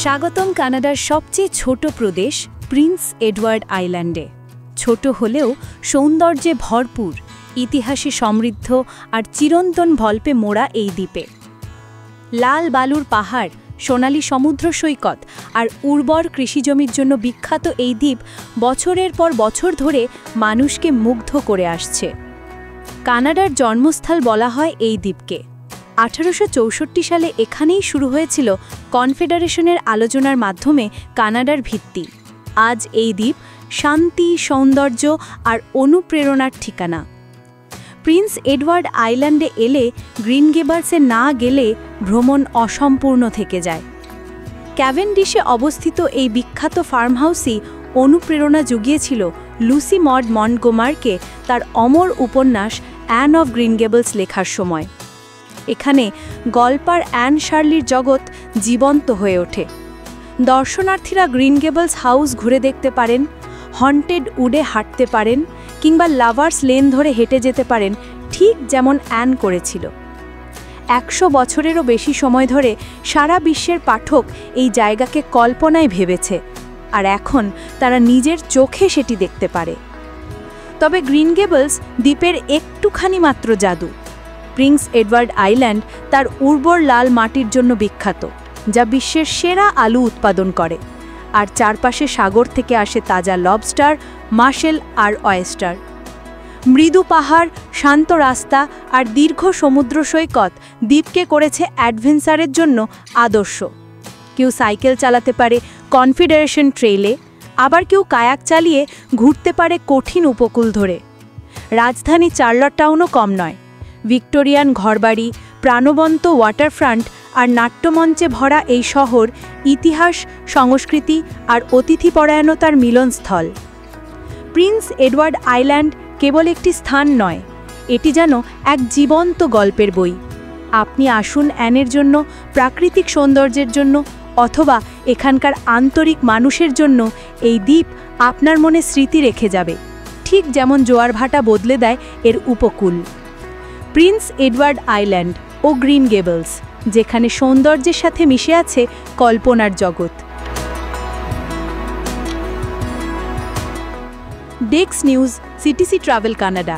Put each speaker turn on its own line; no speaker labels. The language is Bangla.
স্বাগতম কানাডার সবচেয়ে ছোট প্রদেশ প্রিন্স এডওয়ার্ড আইল্যান্ডে। ছোট হলেও সৌন্দর্যে ভরপুর, ইতিহাসে সমৃদ্ধ আর চিরন্তন গল্পে মোড়া এই দ্বীপে। লাল বালুর পাহাড়, সোনালী সমুদ্র সৈকত আর উর্বর কৃষিজমির জন্য বিখ্যাত এই দ্বীপ বছরের পর বছর ধরে মানুষকে মুগ্ধ করে আসছে। কানাডার জন্মস্থল বলা হয় এই দ্বীপকে। 1864 সালে এখানেই শুরু হয়েছিল কনফেডারেশনের আলোচনার মাধ্যমে কানাডার ভিত্তি। আজ এই দ্বীপ শান্তি, সৌন্দর্য আর অনুপ্রেরণার ঠিকানা। প্রিন্স এডওয়ার্ড আইল্যান্ডে এলে গ্রিন গেবলসে না গেলে ভ্রমণ অসম্পূর্ণ থেকে যায়। ক্যাভেন্ডিশে অবস্থিত এই বিখ্যাত ফার্ম হাউসই অনুপ্রেরণা জুগিয়েছিল লুসি মড মন্টগোমারকে তার অমর উপন্যাস অ্যান অফ গ্রিন গেবলস লেখার সময়। এখানে গল্পার অ্যান শার্লির জগৎ জীবন্ত হয়ে ওঠে। দর্শনার্থীরা গ্রিন গেবলস হাউস ঘুরে দেখতে পারেন, হন্টেড উডে হাঁটতে পারেন কিংবা লাভার্স লেন ধরে হেঁটে যেতে পারেন, ঠিক যেমন অ্যান করেছিল। 100 বছরেরও বেশি সময় ধরে সারা বিশ্বের পাঠক এই জায়গাকে কল্পনায় ভেবেছে, আর এখন তারা নিজের চোখে সেটি দেখতে পারে। তবে গ্রিন গেবলস দ্বীপের একটুখানি মাত্র জাদু। প্রিন্স এডওয়ার্ড আইল্যান্ড তার উর্বর লাল মাটির জন্য বিখ্যাত, যা বিশ্বের সেরা আলু উৎপাদন করে, আর চারপাশে সাগর থেকে আসে তাজা লবস্টার, মাশেল আর অয়েস্টার। মৃদু পাহাড়, শান্ত রাস্তা আর দীর্ঘ সমুদ্র সৈকত দ্বীপকে করেছে অ্যাডভেঞ্চারের জন্য আদর্শ। কেউ সাইকেল চালাতে পারে কনফেডারেশন ট্রেইলে, আবার কেউ কায়াক চালিয়ে ঘুরতে পারে কঠিন উপকূল ধরে। রাজধানী চার্লট টাউনও কম নয়। ভিক্টোরিয়ান ঘরবাড়ি, প্রাণবন্ত ওয়াটারফ্রন্ট আর নাট্যমঞ্চে ভরা এই শহর ইতিহাস, সংস্কৃতি আর অতিথিপরায়ণতার মিলনস্থল। প্রিন্স এডওয়ার্ড আইল্যান্ড কেবল একটি স্থান নয়, এটি যেন এক জীবন্ত গল্পের বই। আপনি আসুন অ্যানের জন্য, প্রাকৃতিক সৌন্দর্যের জন্য, অথবা এখানকার আন্তরিক মানুষের জন্য। এই দ্বীপ আপনার মনে স্মৃতি রেখে যাবে, ঠিক যেমন জোয়ার ভাটা বদলে দেয় এর উপকূল। প্রিন্স এডওয়ার্ড আইল্যান্ড ও গ্রিন গেবলস, যেখানে সৌন্দর্যের সাথে মিশে আছে কল্পনার জগৎ। Desk news, CTC travel Canada.